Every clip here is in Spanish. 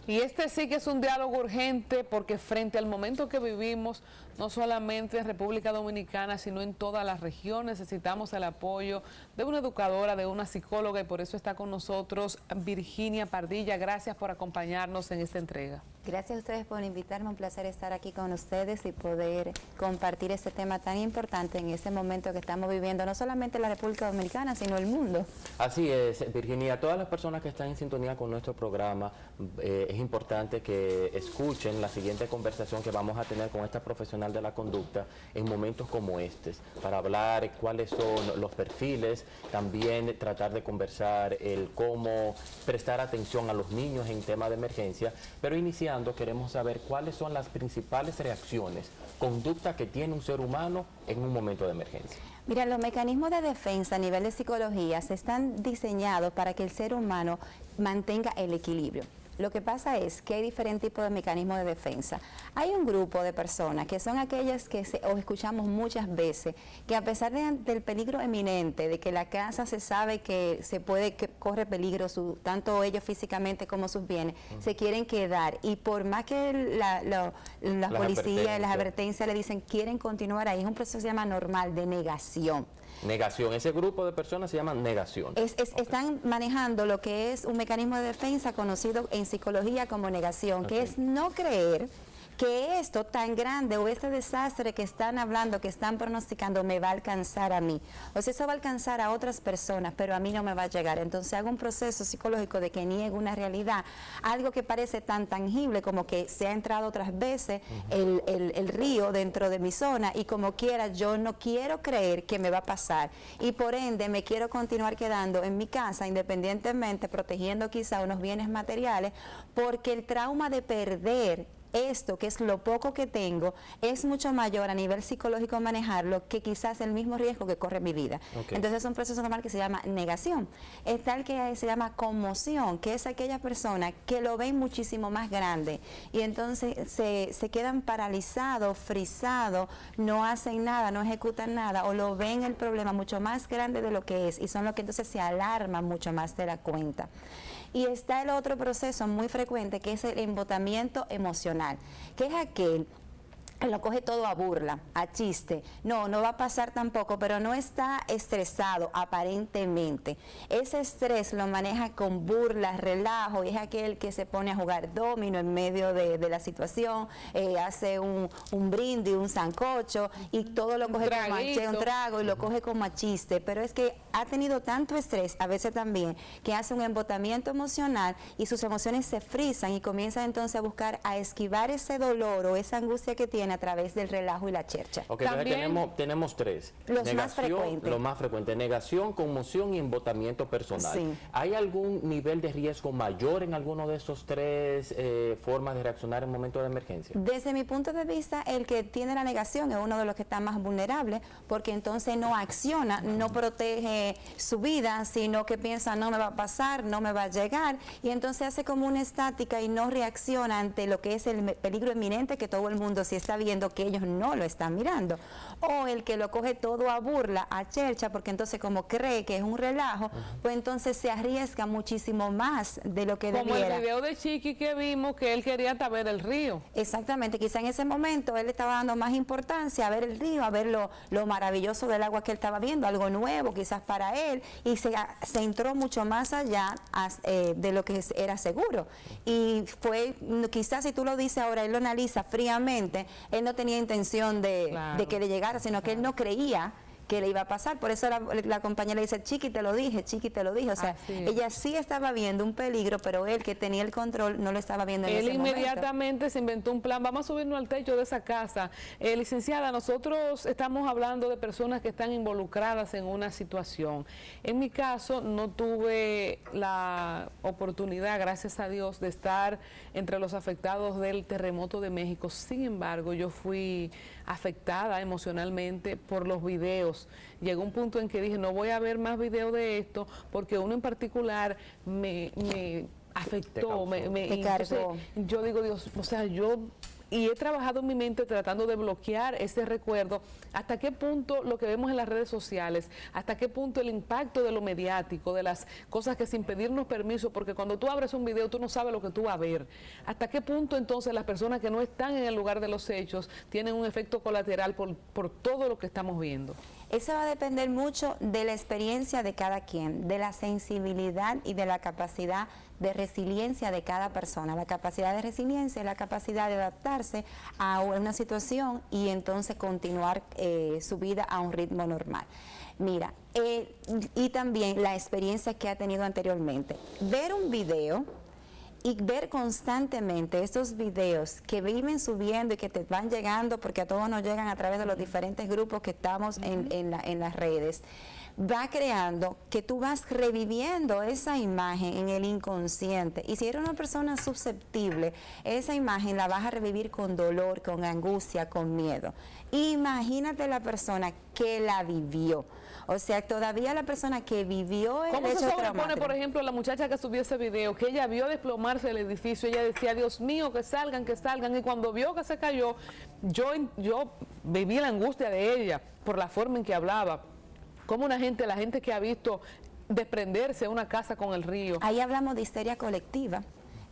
Y este sí que es un diálogo urgente porque frente al momento que vivimos, no solamente en República Dominicana, sino en toda la región, necesitamos el apoyo de una educadora, de una psicóloga, y por eso está con nosotros Virginia Pardilla. Gracias por acompañarnos en esta entrega. Gracias a ustedes por invitarme, un placer estar aquí con ustedes y poder compartir este tema tan importante en ese momento que estamos viviendo, no solamente la República Dominicana, sino el mundo. Así es, Virginia. Todas las personas que están en sintonía con nuestro programa, es importante que escuchen la siguiente conversación que vamos a tener con esta profesional de la conducta en momentos como estos, para hablar cuáles son los perfiles, también tratar de conversar el cómo prestar atención a los niños en tema de emergencia, pero iniciando queremos saber cuáles son las principales reacciones, conducta que tiene un ser humano en un momento de emergencia. Mira, los mecanismos de defensa a nivel de psicología están diseñados para que el ser humano mantenga el equilibrio. Lo que pasa es que hay diferentes tipos de mecanismos de defensa. Hay un grupo de personas que son aquellas que escuchamos muchas veces, que a pesar del peligro eminente, de que la casa se sabe que corre peligro, tanto ellos físicamente como sus bienes, se quieren quedar. Y por más que la policía y las advertencias le dicen quieren continuar ahí, es un proceso que se llama normal, de negación. Negación, ese grupo de personas se llama negación. Están manejando lo que es un mecanismo de defensa conocido en psicología como negación, que es no creer que esto tan grande o este desastre que están hablando, que están pronosticando, me va a alcanzar a mí. O sea, eso va a alcanzar a otras personas, pero a mí no me va a llegar. Entonces hago un proceso psicológico de que niego una realidad, algo que parece tan tangible como que se ha entrado otras veces el río dentro de mi zona y como quiera yo no quiero creer que me va a pasar y por ende me quiero continuar quedando en mi casa independientemente, protegiendo quizá unos bienes materiales, porque el trauma de perder esto, que es lo poco que tengo, es mucho mayor a nivel psicológico manejarlo que quizás el mismo riesgo que corre mi vida. Entonces es un proceso normal que se llama negación. Está el que se llama conmoción, que es aquella persona que lo ven muchísimo más grande y entonces se quedan paralizados, frisados, no hacen nada, no ejecutan nada o lo ven el problema mucho más grande de lo que es y son los que entonces se alarman mucho más de la cuenta. Y está el otro proceso muy frecuente que es el embotamiento emocional, que es aquel que lo coge todo a burla, a chiste, no va a pasar tampoco, pero no está estresado aparentemente. Ese estrés lo maneja con burlas, relajo, y es aquel que se pone a jugar domino en medio de la situación, hace un brindis, un sancocho, y todo lo coge como un trago, y lo coge como a chiste, pero es que ha tenido tanto estrés, a veces también, que hace un embotamiento emocional, y sus emociones se frisan, y comienza entonces a buscar, a esquivar ese dolor o esa angustia que tiene a través del relajo y la chercha. También tenemos tres. Los más frecuentes. Lo más frecuente, negación, conmoción y embotamiento personal. Sí. ¿Hay algún nivel de riesgo mayor en alguno de estos tres formas de reaccionar en momentos de emergencia? Desde mi punto de vista, el que tiene la negación es uno de los que está más vulnerable, porque entonces no acciona, no protege su vida, sino que piensa no me va a pasar, no me va a llegar, y entonces hace como una estática y no reacciona ante lo que es el peligro inminente que todo el mundo sí está viendo que ellos no lo están mirando, o el que lo coge todo a burla, a chercha, porque entonces como cree que es un relajo, pues entonces se arriesga muchísimo más de lo que debiera. Como el video de Chiqui que vimos, que él quería hasta ver el río. Exactamente, quizá en ese momento él estaba dando más importancia a ver el río, a ver lo maravilloso del agua que él estaba viendo, algo nuevo quizás para él, y se entró mucho más allá de lo que era seguro, y fue, quizás si tú lo dices ahora, él lo analiza fríamente, él no tenía intención de que le llegara, sino que él no creía que le iba a pasar. Por eso la compañera dice, Chiqui, te lo dije, Chiqui, te lo dije. O sea, ella sí estaba viendo un peligro, pero él que tenía el control no lo estaba viendo en ese momento. Él inmediatamente se inventó un plan, vamos a subirnos al techo de esa casa. Licenciada, nosotros estamos hablando de personas que están involucradas en una situación. En mi caso, no tuve la oportunidad, gracias a Dios, de estar entre los afectados del terremoto de México. Sin embargo, yo fui afectada emocionalmente por los videos. Llegó un punto en que dije, no voy a ver más videos de esto, porque uno en particular me afectó, me cargó. Yo digo, Dios, o sea, yo y he trabajado en mi mente tratando de bloquear ese recuerdo. ¿Hasta qué punto lo que vemos en las redes sociales, hasta qué punto el impacto de lo mediático, de las cosas que sin pedirnos permiso, porque cuando tú abres un video tú no sabes lo que tú vas a ver, hasta qué punto entonces las personas que no están en el lugar de los hechos tienen un efecto colateral por todo lo que estamos viendo? Eso va a depender mucho de la experiencia de cada quien, de la sensibilidad y de la capacidad de resiliencia de cada persona. La capacidad de resiliencia es la capacidad de adaptarse a una situación y entonces continuar su vida a un ritmo normal. Mira, y también la experiencia que ha tenido anteriormente. Ver un video y ver constantemente estos videos que viven subiendo y que te van llegando, porque a todos nos llegan a través de los diferentes grupos que estamos en las redes, va creando que tú vas reviviendo esa imagen en el inconsciente. Y si eres una persona susceptible, esa imagen la vas a revivir con dolor, con angustia, con miedo. Imagínate la persona que la vivió. O sea, todavía la persona que vivió el ¿Cómo hecho se sobrepone, traumático? por ejemplo, la muchacha que subió ese video, que ella vio desplomarse el edificio, ella decía, Dios mío, que salgan, y cuando vio que se cayó, yo viví la angustia de ella por la forma en que hablaba. Como la gente que ha visto desprenderse una casa con el río. Ahí hablamos de histeria colectiva.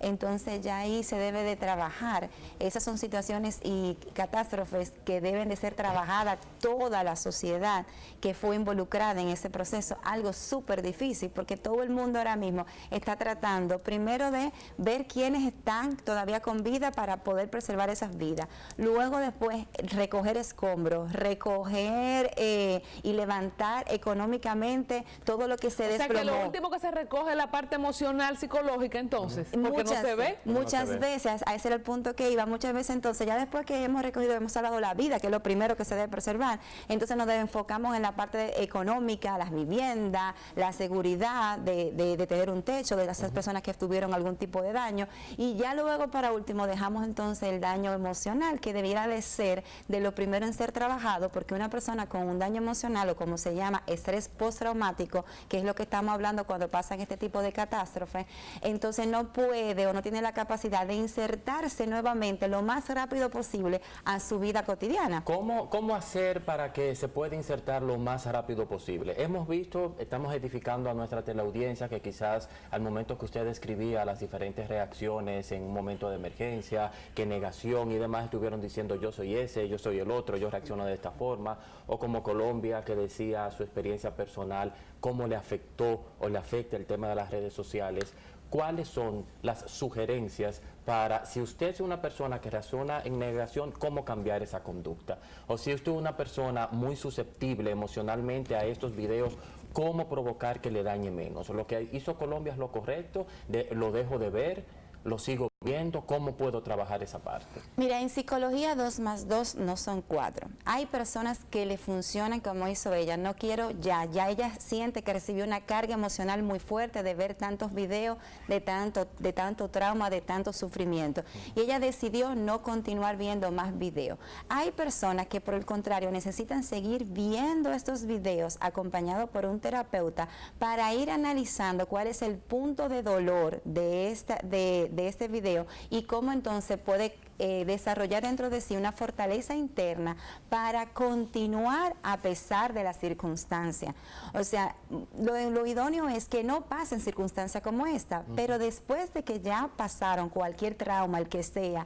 Entonces ya ahí se debe de trabajar. Esas son situaciones y catástrofes que deben de ser trabajadas toda la sociedad que fue involucrada en ese proceso. Algo súper difícil porque todo el mundo ahora mismo está tratando primero de ver quiénes están todavía con vida para poder preservar esas vidas. Luego después recoger escombros, recoger y levantar económicamente todo lo que se desplomó. O sea que lo último que se recoge es la parte emocional, psicológica entonces, porque no se ve. Muchas veces, a ese era el punto que iba, muchas veces entonces, ya después que hemos recogido, hemos salvado la vida, que es lo primero que se debe preservar, entonces nos enfocamos en la parte económica, las viviendas, la seguridad de tener un techo, de esas personas que tuvieron algún tipo de daño, y ya luego para último dejamos entonces el daño emocional, que debiera de ser de lo primero en ser trabajado, porque una persona con un daño emocional, o como se llama, estrés postraumático, que es lo que estamos hablando cuando pasan este tipo de catástrofes, entonces no puede o no tiene la capacidad de insertarse nuevamente lo más rápido posible a su vida cotidiana. ¿Cómo hacer para que se pueda insertar lo más rápido posible? Hemos visto, estamos edificando a nuestra teleaudiencia que quizás al momento que usted describía las diferentes reacciones en un momento de emergencia, que negación y demás estuvieron diciendo yo soy ese, yo soy el otro, yo reacciono de esta forma, o como Colombia que decía su experiencia personal, cómo le afectó o le afecta el tema de las redes sociales. ¿Cuáles son las sugerencias para, si usted es una persona que reacciona en negación, cómo cambiar esa conducta? O si usted es una persona muy susceptible emocionalmente a estos videos, ¿cómo provocar que le dañe menos? Lo que hizo Colombia es lo correcto, lo dejo de ver, lo sigo viendo, ¿cómo puedo trabajar esa parte? Mira, en psicología 2 más 2 no son 4. Hay personas que le funcionan como hizo ella, no quiero ya ella siente que recibió una carga emocional muy fuerte de ver tantos videos, de tanto trauma, de tanto sufrimiento. Y ella decidió no continuar viendo más videos. Hay personas que por el contrario necesitan seguir viendo estos videos acompañados por un terapeuta para ir analizando cuál es el punto de dolor de este video y cómo entonces puede desarrollar dentro de sí una fortaleza interna para continuar a pesar de las circunstancias. O sea, lo idóneo es que no pasen circunstancias como esta, pero después de que ya pasaron cualquier trauma, el que sea,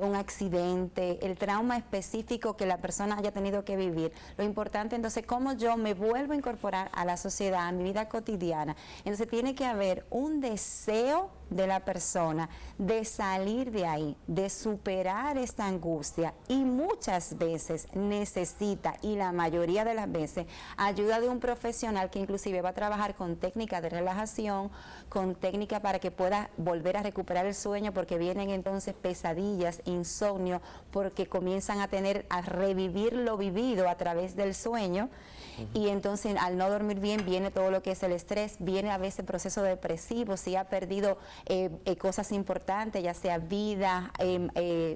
un accidente, el trauma específico que la persona haya tenido que vivir, lo importante entonces cómo yo me vuelvo a incorporar a la sociedad, a mi vida cotidiana. Entonces tiene que haber un deseo de la persona de salir de ahí, de superar esta angustia, y muchas veces necesita, y la mayoría de las veces, ayuda de un profesional que inclusive va a trabajar con técnicas de relajación, con técnicas para que pueda volver a recuperar el sueño, porque vienen entonces pesadillas, insomnio, porque comienzan a revivir lo vivido a través del sueño. Y entonces al no dormir bien viene todo lo que es el estrés, viene a veces proceso depresivo, si ha perdido cosas importantes, ya sea vida,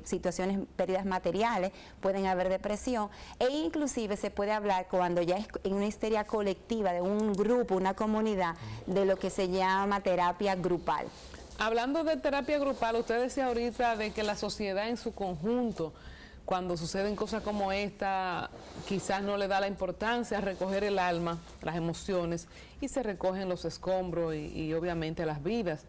situaciones, pérdidas materiales, pueden haber depresión, e inclusive se puede hablar cuando ya es en una histeria colectiva de un grupo, una comunidad, de lo que se llama terapia grupal. Hablando de terapia grupal, usted decía ahorita de que la sociedad en su conjunto, cuando suceden cosas como esta, quizás no le da la importancia a recoger el alma, las emociones, y se recogen los escombros y obviamente las vidas.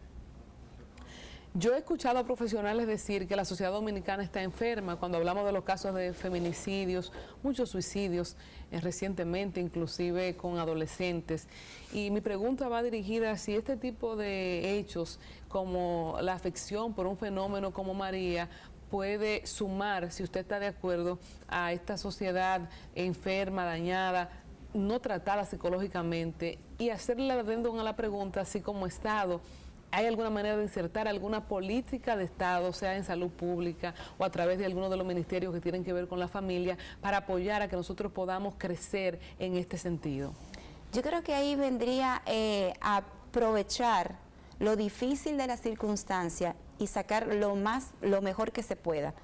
Yo he escuchado a profesionales decir que la sociedad dominicana está enferma cuando hablamos de los casos de feminicidios, muchos suicidios recientemente, inclusive con adolescentes. Y mi pregunta va dirigida a si este tipo de hechos, como la afección por un fenómeno como María, puede sumar, si usted está de acuerdo, a esta sociedad enferma, dañada, no tratada psicológicamente, y hacerle adendum a la pregunta, si como Estado ¿hay alguna manera de insertar alguna política de Estado, sea en salud pública o a través de alguno de los ministerios que tienen que ver con la familia, para apoyar a que nosotros podamos crecer en este sentido? Yo creo que ahí vendría a aprovechar lo difícil de la circunstancia y sacar lo mejor que se pueda.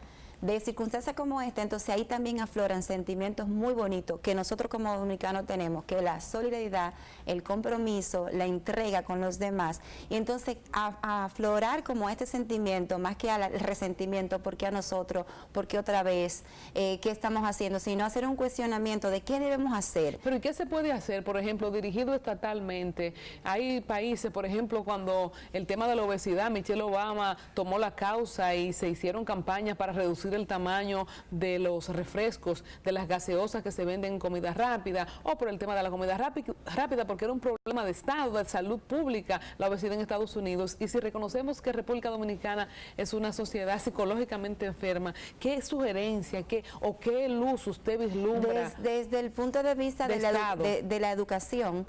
De circunstancias como esta, entonces ahí también afloran sentimientos muy bonitos que nosotros como dominicanos tenemos, que la solidaridad, el compromiso, la entrega con los demás, y entonces a aflorar como este sentimiento, más que al resentimiento, ¿por qué a nosotros? ¿Por qué otra vez? ¿Qué estamos haciendo? Sino hacer un cuestionamiento de qué debemos hacer. Pero ¿y qué se puede hacer, por ejemplo, dirigido estatalmente? Hay países, por ejemplo, cuando el tema de la obesidad, Michelle Obama tomó la causa y se hicieron campañas para reducir el tamaño de los refrescos, de las gaseosas que se venden en comida rápida, o por el tema de la comida rápida, porque era un problema de Estado, de salud pública, la obesidad en Estados Unidos. Y si reconocemos que República Dominicana es una sociedad psicológicamente enferma, ¿qué sugerencia, qué luz usted vislumbra? Desde el punto de vista de la educación,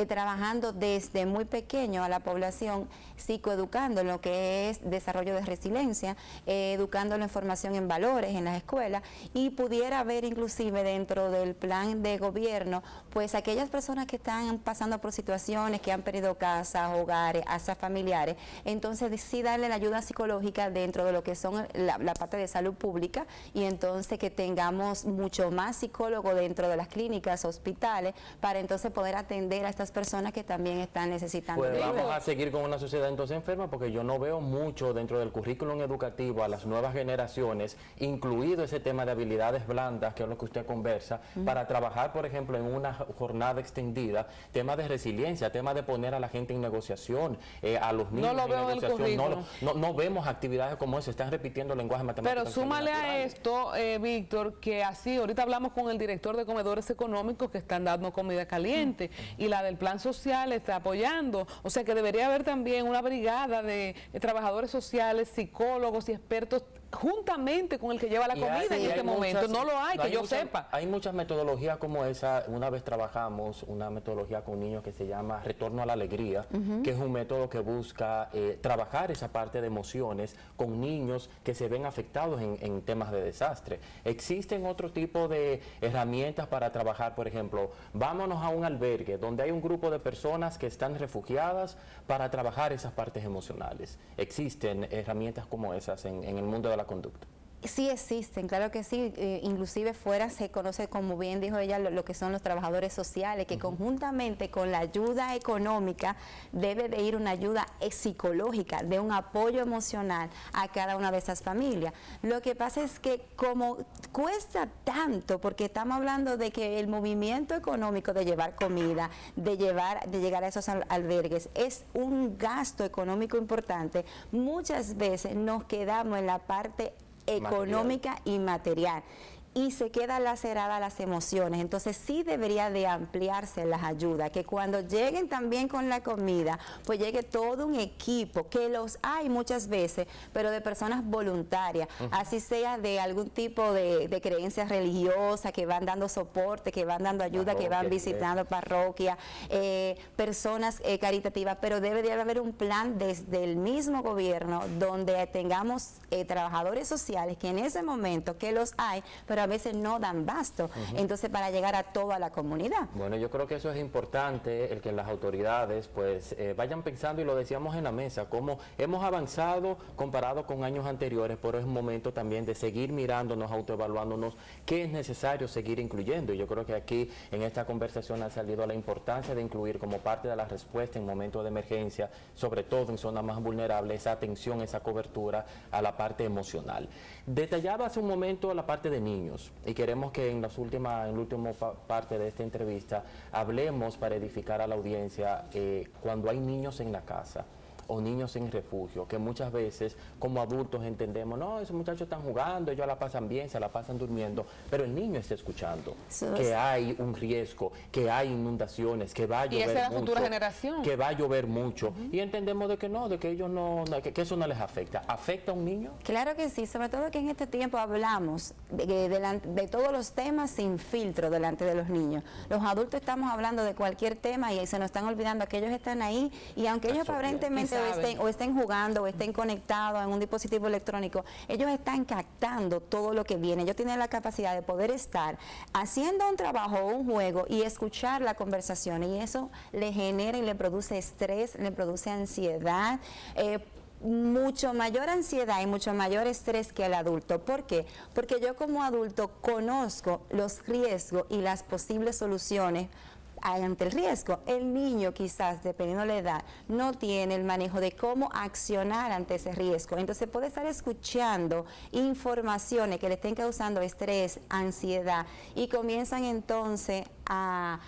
trabajando desde muy pequeño a la población, psicoeducando en lo que es desarrollo de resiliencia, educándolo en formación en valores en las escuelas, y pudiera haber inclusive dentro del plan de gobierno, pues aquellas personas que están pasando por situaciones, que han perdido casas, hogares, asas familiares, entonces sí darle la ayuda psicológica dentro de lo que son la parte de salud pública, y entonces que tengamos mucho más psicólogos dentro de las clínicas, hospitales, para entonces poder atender a estas personas que también están necesitando. Pues vamos a seguir con una sociedad entonces enferma, porque yo no veo mucho dentro del currículum educativo a las nuevas generaciones, incluido ese tema de habilidades blandas, que es lo que usted conversa, para trabajar, por ejemplo, en una jornada extendida, tema de resiliencia, tema de poner a la gente en negociación, a los niños no lo veo en negociación. No vemos actividades como eso, están repitiendo lenguaje matemático. Pero súmale a esto, Víctor, que así, ahorita hablamos con el director de comedores económicos que están dando comida caliente, y la del plan social está apoyando, o sea que debería haber también una brigada de trabajadores sociales, psicólogos y expertos juntamente con el que lleva la comida en este momento. No lo hay, que yo sepa. Hay muchas metodologías como esa. Una vez trabajamos una metodología con niños que se llama Retorno a la Alegría, que es un método que busca trabajar esa parte de emociones con niños que se ven afectados en temas de desastre. Existen otro tipo de herramientas para trabajar, por ejemplo, vámonos a un albergue donde hay un grupo de personas que están refugiadas para trabajar esas partes emocionales. Existen herramientas como esas en el mundo de la conducta. Sí existen, claro que sí, inclusive fuera se conoce, como bien dijo ella, lo que son los trabajadores sociales, que conjuntamente con la ayuda económica debe de ir una ayuda psicológica, de un apoyo emocional a cada una de esas familias. Lo que pasa es que como cuesta tanto, porque estamos hablando de que el movimiento económico de llevar comida, de llegar a esos albergues, es un gasto económico importante, muchas veces nos quedamos en la parte económica y material, y se quedan laceradas las emociones. Entonces sí debería de ampliarse las ayudas, que cuando lleguen también con la comida, pues llegue todo un equipo, que los hay muchas veces, pero de personas voluntarias, así sea de algún tipo de creencias religiosas, que van dando soporte, que van dando ayuda, que van visitando parroquias, personas caritativas, pero debe de haber un plan desde el mismo gobierno donde tengamos trabajadores sociales, que en ese momento, que los hay, pero pero a veces no dan basto, entonces para llegar a toda la comunidad. Bueno, yo creo que eso es importante, el que las autoridades pues vayan pensando, y lo decíamos en la mesa, cómo hemos avanzado comparado con años anteriores, pero es momento también de seguir mirándonos, autoevaluándonos, qué es necesario seguir incluyendo. Y yo creo que aquí en esta conversación ha salido la importancia de incluir como parte de la respuesta en momentos de emergencia, sobre todo en zonas más vulnerables, esa atención, esa cobertura a la parte emocional. Detallaba hace un momento la parte de niños, y queremos que en la última parte de esta entrevista hablemos para edificar a la audiencia cuando hay niños en la casa o niños en refugio, que muchas veces como adultos entendemos, no, esos muchachos están jugando, ellos la pasan bien, se la pasan durmiendo, pero el niño está escuchando que hay un riesgo, que hay inundaciones, que va a llover mucho. Y esa es la futura generación. Que va a llover mucho. Y entendemos de que no, de que ellos que eso no les afecta. ¿Afecta a un niño? Claro que sí, sobre todo que en este tiempo hablamos de todos los temas sin filtro delante de los niños. Los adultos estamos hablando de cualquier tema y se nos están olvidando que ellos están ahí, y aunque ellos aparentemente estén jugando o estén conectados en un dispositivo electrónico, ellos están captando todo lo que viene. Ellos tienen la capacidad de poder estar haciendo un trabajo o un juego y escuchar la conversación, y eso le genera y le produce estrés, le produce ansiedad, mucho mayor ansiedad y mucho mayor estrés que el adulto. ¿Por qué? Porque yo como adulto conozco los riesgos y las posibles soluciones ante el riesgo. El niño quizás, dependiendo de la edad, no tiene el manejo de cómo accionar ante ese riesgo. Entonces puede estar escuchando informaciones que le estén causando estrés, ansiedad, y comienzan entonces a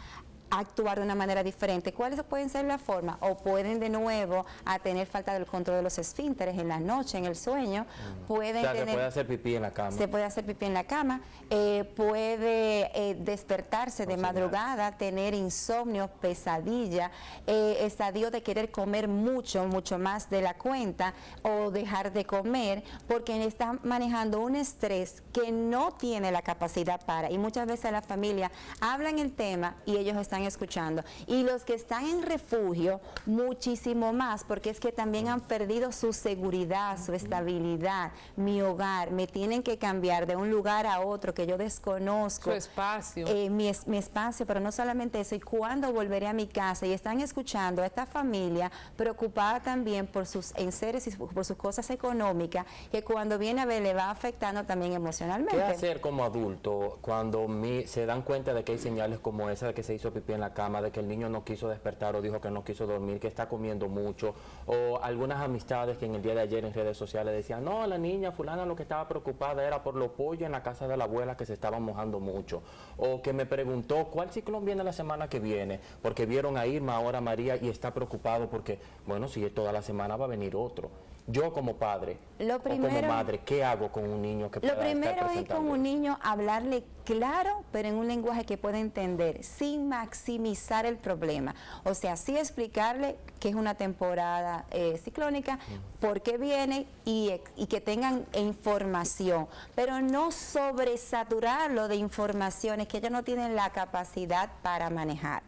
actuar de una manera diferente. ¿Cuáles pueden ser las formas? O pueden de nuevo a tener falta del control de los esfínteres en la noche, en el sueño. Pueden se puede hacer pipí en la cama. Se puede hacer pipí en la cama. Puede despertarse de madrugada, tener insomnio, pesadilla, estadio de querer comer mucho más de la cuenta, o dejar de comer, porque está manejando un estrés que no tiene la capacidad para. Y muchas veces la familia hablan el tema y ellos están escuchando, y los que están en refugio muchísimo más, porque es que también han perdido su seguridad, su estabilidad. Mi hogar, me tienen que cambiar de un lugar a otro que yo desconozco, su espacio, mi espacio, pero no solamente eso, y cuándo volveré a mi casa. Y están escuchando a esta familia preocupada también por sus enseres y por sus cosas económicas, que cuando viene a ver le va afectando también emocionalmente. ¿Qué hacer como adulto cuando se dan cuenta de que hay señales como esa, de que se hizo pipí en la cama, de que el niño no quiso despertar o dijo que no quiso dormir, que está comiendo mucho, o algunas amistades que en el día de ayer en redes sociales decían, no, la niña fulana lo que estaba preocupada era por los pollos en la casa de la abuela que se estaban mojando mucho, o que me preguntó cuál ciclón viene la semana que viene, porque vieron a Irma, ahora a María, y está preocupado porque, bueno, si toda la semana va a venir otro. Yo como padre o como madre, ¿qué hago con un niño que pueda estar presentando? Lo primero es con un niño hablarle claro, pero en un lenguaje que pueda entender, sin maximizar el problema. O sea, sí explicarle que es una temporada ciclónica, por qué viene, y que tengan información, pero no sobresaturarlo de informaciones que ellos no tienen la capacidad para manejar.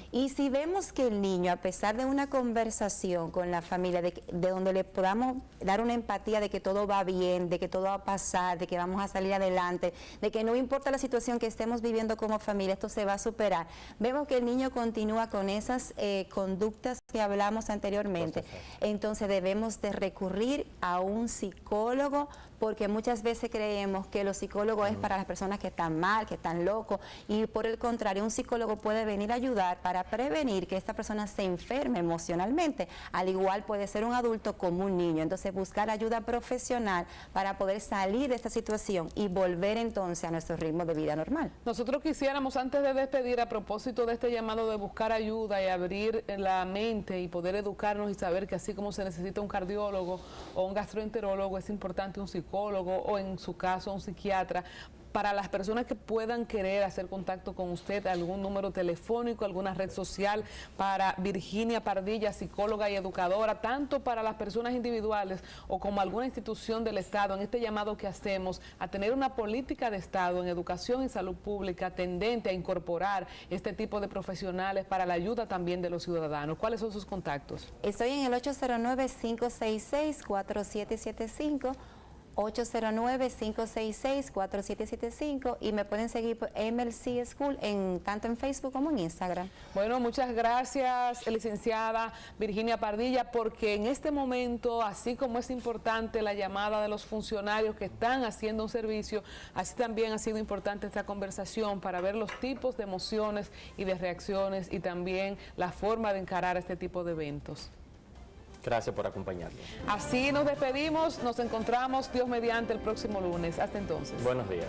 Y si vemos que el niño, a pesar de una conversación con la familia, de donde le podamos dar una empatía de que todo va bien, de que todo va a pasar, de que vamos a salir adelante, de que no importa la situación que estemos viviendo como familia, esto se va a superar, vemos que el niño continúa con esas conductas que hablamos anteriormente, entonces debemos de recurrir a un psicólogo, porque muchas veces creemos que los psicólogos es para las personas que están mal, que están locos, y por el contrario, un psicólogo puede venir a ayudar para prevenir que esta persona se enferme emocionalmente. Al igual puede ser un adulto como un niño. Entonces buscar ayuda profesional para poder salir de esta situación y volver entonces a nuestro ritmo de vida normal. Nosotros quisiéramos, antes de despedir, a propósito de este llamado de buscar ayuda y abrir la mente y poder educarnos y saber que así como se necesita un cardiólogo o un gastroenterólogo, es importante un psicólogo o en su caso un psiquiatra. Para las personas que puedan querer hacer contacto con usted, algún número telefónico, alguna red social para Virginia Pardilla, psicóloga y educadora, tanto para las personas individuales o como alguna institución del Estado, en este llamado que hacemos a tener una política de Estado en educación y salud pública tendente a incorporar este tipo de profesionales para la ayuda también de los ciudadanos. ¿Cuáles son sus contactos? Estoy en el 809-566-4775. 809-566-4775 y me pueden seguir por MLC School tanto en Facebook como en Instagram. Bueno, muchas gracias, licenciada Virginia Pardilla, porque en este momento, así como es importante la llamada de los funcionarios que están haciendo un servicio, así también ha sido importante esta conversación para ver los tipos de emociones y de reacciones y también la forma de encarar este tipo de eventos. Gracias por acompañarnos. Así nos despedimos, nos encontramos Dios mediante el próximo lunes. Hasta entonces. Buenos días.